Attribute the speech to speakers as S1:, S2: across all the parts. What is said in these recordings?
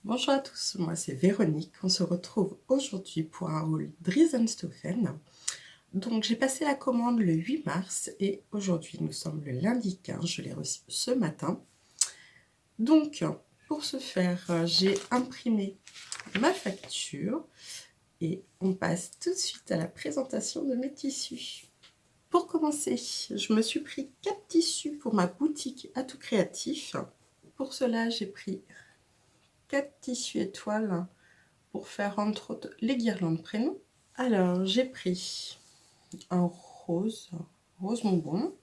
S1: Bonjour à tous, moi c'est Véronique. On se retrouve aujourd'hui pour un haul Dries & Stephen. Donc j'ai passé la commande le 8 mars et aujourd'hui nous sommes le lundi 15, je l'ai reçu ce matin. Donc pour ce faire, j'ai imprimé ma facture et on passe tout de suite à la présentation de mes tissus. Pour commencer, je me suis pris 4 tissus pour ma boutique Atout Créatif. Pour cela, j'ai pris 4 tissus étoiles pour faire entre autres les guirlandes prénoms. Alors j'ai pris un rose bonbon,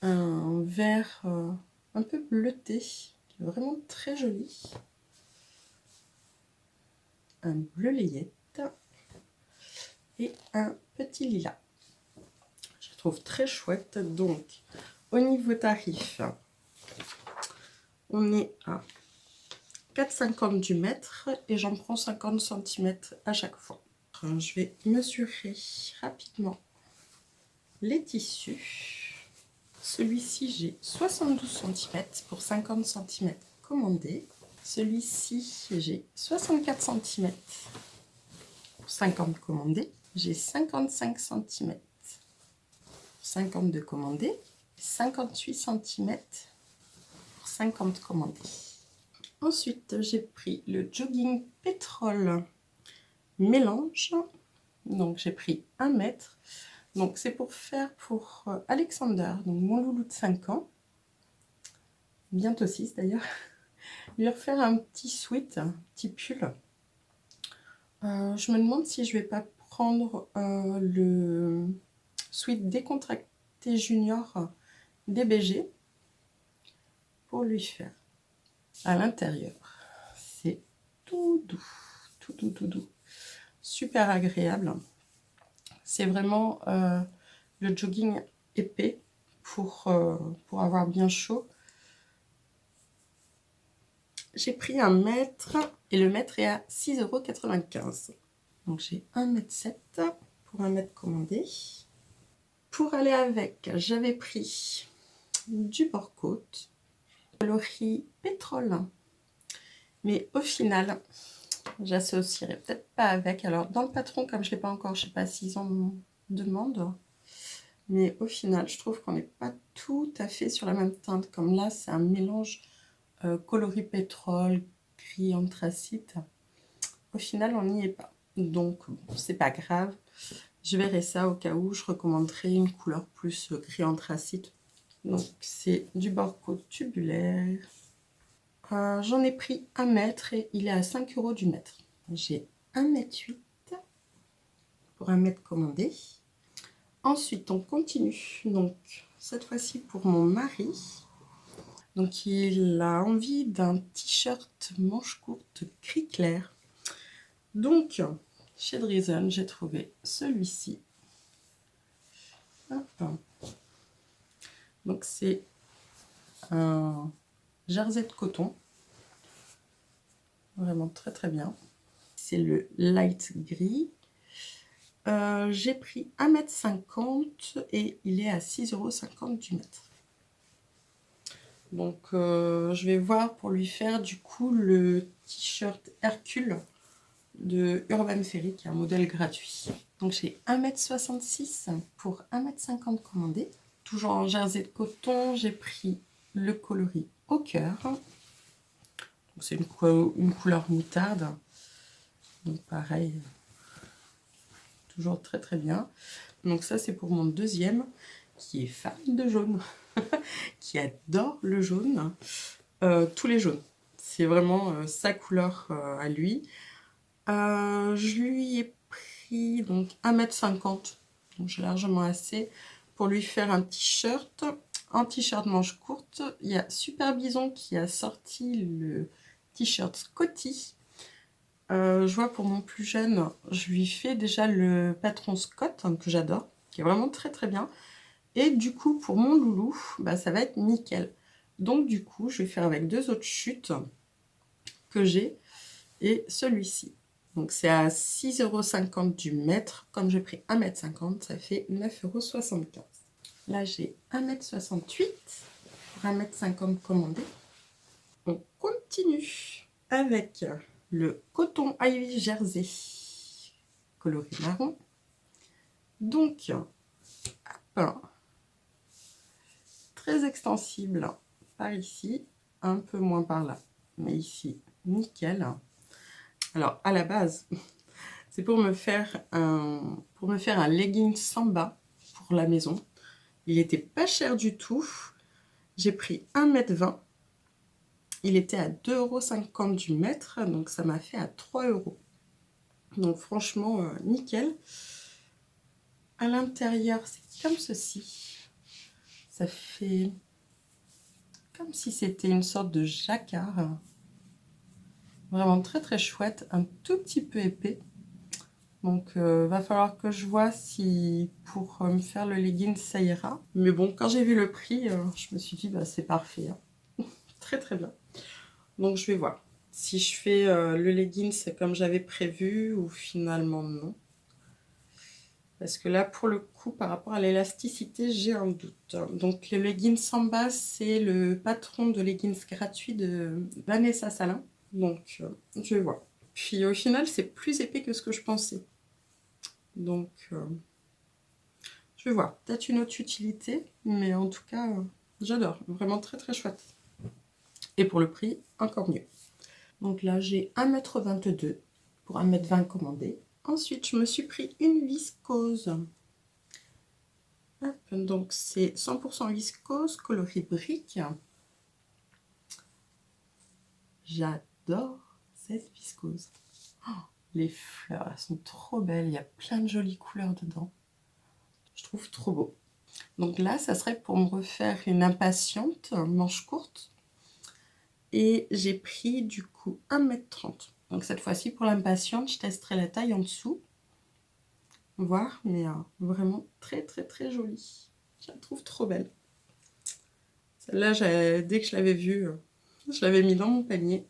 S1: un vert un peu bleuté, qui est vraiment très joli, un bleu layette et un petit lilas. Je trouve très chouette. Donc au niveau tarif, on est à 4,50 du mètre et j'en prends 50 cm à chaque fois. Je vais mesurer rapidement les tissus. Celui-ci, j'ai 72 cm pour 50 cm commandé. Celui-ci, j'ai 64 cm pour 50 commandés. J'ai 55 cm pour 52 commandés. 58 cm pour 50 commandés. Ensuite, j'ai pris le jogging pétrole mélange. Donc, j'ai pris 1 mètre. Donc, c'est pour faire pour Alexander, donc mon loulou de 5 ans. Bientôt 6 d'ailleurs. Lui refaire un petit sweat, un petit pull. Je me demande si je vais pas prendre le sweat décontracté junior DBG pour lui faire. À l'intérieur, c'est tout doux, tout doux, super agréable. C'est vraiment le jogging épais pour avoir bien chaud. J'ai pris 1 mètre et le mètre est à 6,95 €. Donc j'ai 1,7 m pour 1 mètre commandé. Pour aller avec, j'avais pris du bord-côte, coloris pétrole. Mais au final, j'associerai peut-être pas avec. Alors dans le patron, comme je ne l'ai pas encore, je ne sais pas s'ils en demandent. Mais au final, je trouve qu'on n'est pas tout à fait sur la même teinte. Comme là, c'est un mélange coloris pétrole, gris anthracite. Au final, on n'y est pas. Donc, bon, c'est pas grave. Je verrai ça au cas où je recommanderai une couleur plus gris anthracite. Donc, c'est du bord-côte tubulaire. J'en ai pris 1 mètre et il est à 5 € du mètre. J'ai 1,8 m pour 1 mètre commandé. Ensuite, on continue. Donc, cette fois-ci pour mon mari. Donc, il a envie d'un t-shirt manche courte gris clair. Donc, chez Dries & j'ai trouvé celui-ci. Donc, c'est un jersey de coton. Vraiment très très bien. C'est le light gris. J'ai pris 1,50 m et il est à 6,50 € du mètre. Donc, je vais voir pour lui faire du coup le t-shirt Hercule de Urban Ferry, qui est un modèle gratuit. Donc, j'ai 1,66 m pour 1,50 m commandé. Toujours en jersey de coton, j'ai pris le coloris au cœur. C'est une couleur moutarde. Donc, pareil, toujours très très bien. Donc, ça, c'est pour mon deuxième, qui est fan de jaune. Qui adore le jaune, tous les jaunes. C'est vraiment sa couleur à lui. Je lui ai pris donc 1,50 m, donc j'ai largement assez pour lui faire un t-shirt. En t-shirt manche courte, il y a Super Bison qui a sorti le t-shirt Scotty. Je vois pour mon plus jeune, je lui fais déjà le patron Scott, hein, que j'adore, qui est vraiment très très bien. Et du coup, pour mon loulou, bah, ça va être nickel. Donc du coup, je vais faire avec 2 autres chutes que j'ai et celui-ci. Donc c'est à 6,50 € du mètre. Comme j'ai pris 1,50 m, ça fait 9,75 €. Là, j'ai 1,68 m pour 1,50 m commandé. On continue. continue avec le coton Ivy Jersey coloris marron. Donc, hop, très extensible par ici, un peu moins par là, mais ici, nickel. Alors, à la base, c'est pour me faire un legging samba pour la maison. Il était pas cher du tout. J'ai pris 1,20 m. Il était à 2,50 € du mètre, donc ça m'a fait à 3 €. Donc franchement, nickel. À l'intérieur, c'est comme ceci. Ça fait comme si c'était une sorte de jacquard. Vraiment très très chouette, un tout petit peu épais. Donc va falloir que je vois si pour me faire le legging ça ira. Mais bon, quand j'ai vu le prix, je me suis dit bah c'est parfait. Hein. Très très bien. Donc je vais voir si je fais le legging c'est comme j'avais prévu ou finalement non. Parce que là, pour le coup, par rapport à l'élasticité, j'ai un doute. Donc, le legging Samba, c'est le patron de leggings gratuit de Vanessa Salin. Donc, je vais voir. Puis, au final, c'est plus épais que ce que je pensais. Donc, je vais voir. Peut-être une autre utilité. Mais en tout cas, j'adore. Vraiment très, très chouette. Et pour le prix, encore mieux. Donc là, j'ai 1,22 m pour 1,20 m commandé. Ensuite, je me suis pris une viscose. Donc c'est 100% viscose, coloris brique. J'adore cette viscose. Oh, les fleurs, elles sont trop belles. Il y a plein de jolies couleurs dedans. Je trouve trop beau. Donc là, ça serait pour me refaire une impatiente, manche courte. Et j'ai pris du coup 1,30 m. Donc cette fois-ci, pour l'impatiente, je testerai la taille en dessous. Voir, mais vraiment très très très jolie. Je la trouve trop belle. Celle-là, dès que je l'avais vue, je l'avais mis dans mon panier.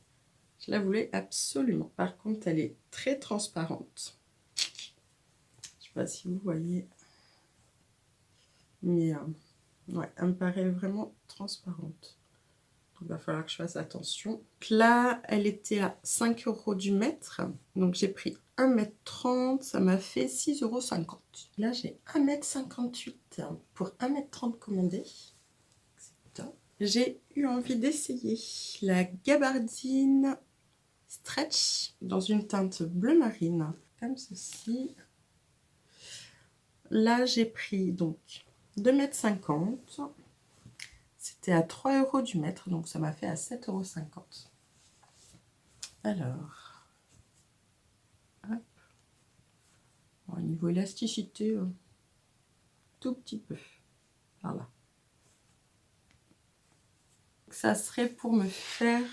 S1: Je la voulais absolument. Par contre, elle est très transparente. Je ne sais pas si vous voyez. Mais ouais, elle me paraît vraiment transparente. Donc, il va falloir que je fasse attention. Donc là, elle était à 5 € du mètre. Donc, j'ai pris 1,30 m. Ça m'a fait 6,50 €. Là, j'ai 1,58 m pour 1,30 m commandé. J'ai eu envie d'essayer la gabardine stretch dans une teinte bleu marine, comme ceci. Là, j'ai pris donc 2,50 m. C'était à 3 € du mètre, donc ça m'a fait à 7,50 €. Alors, hop. Bon, au niveau élasticité, tout petit peu, par là. Ça serait pour me faire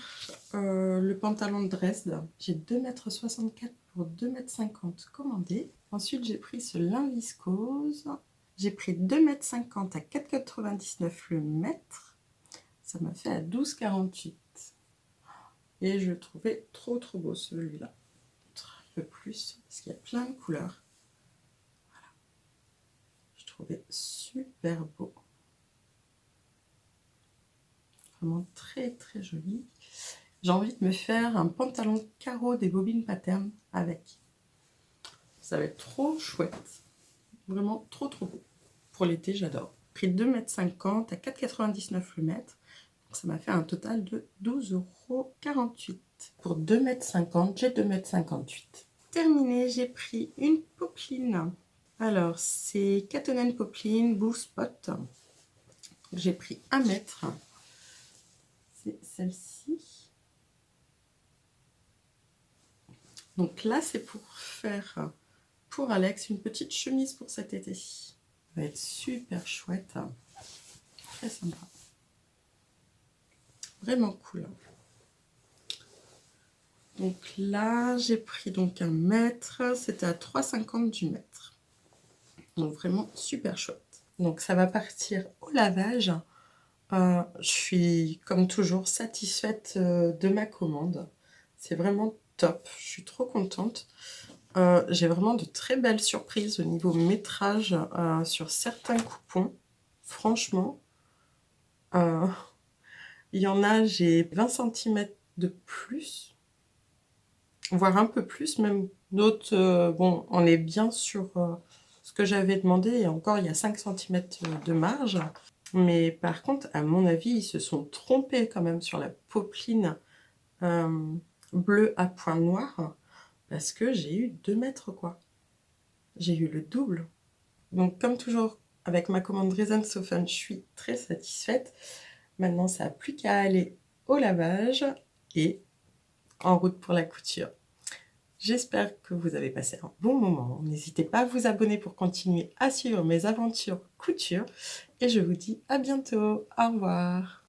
S1: le pantalon de Dresde. J'ai 2,64 m pour 2,50 m commandé. Ensuite, j'ai pris ce lin viscose. J'ai pris 2,50 m à 4,99 € le mètre. Ça m'a fait à 12,48 €. Et je le trouvais trop trop beau celui-là. Un peu plus, parce qu'il y a plein de couleurs. Voilà. Je trouvais super beau. Vraiment très très joli. J'ai envie de me faire un pantalon carreau des bobines pattern avec. Ça va être trop chouette. Vraiment trop trop beau. Pour l'été, j'adore. Prix 2,50 m à 4,99 € le mètre. Donc ça m'a fait un total de 12,48 € pour 2,50 m. J'ai 2,58 m. Terminé, j'ai pris une popeline. Alors, c'est Cotton Popeline Blue Spot. J'ai pris 1 mètre. C'est celle-ci. Donc là, c'est pour faire pour Alex une petite chemise pour cet été. Ça va être super chouette. Très sympa. Vraiment cool. Donc là, j'ai pris donc 1 mètre. C'était à 3,50 € du mètre. Donc vraiment super chouette. Donc ça va partir au lavage. Je suis comme toujours satisfaite de ma commande. C'est vraiment top. Je suis trop contente. J'ai vraiment de très belles surprises au niveau métrage sur certains coupons. Franchement, il y en a, j'ai 20 cm de plus, voire un peu plus même. D'autres, bon, on est bien sur ce que j'avais demandé, et encore il y a 5 centimètres de marge. Mais par contre, à mon avis, ils se sont trompés quand même sur la popeline bleue à points noirs, parce que j'ai eu 2 mètres, quoi. J'ai eu le double. Donc comme toujours, avec ma commande Resin So Fun, je suis très satisfaite. Maintenant, ça n'a plus qu'à aller au lavage et en route pour la couture. J'espère que vous avez passé un bon moment. N'hésitez pas à vous abonner pour continuer à suivre mes aventures couture. Et je vous dis à bientôt. Au revoir.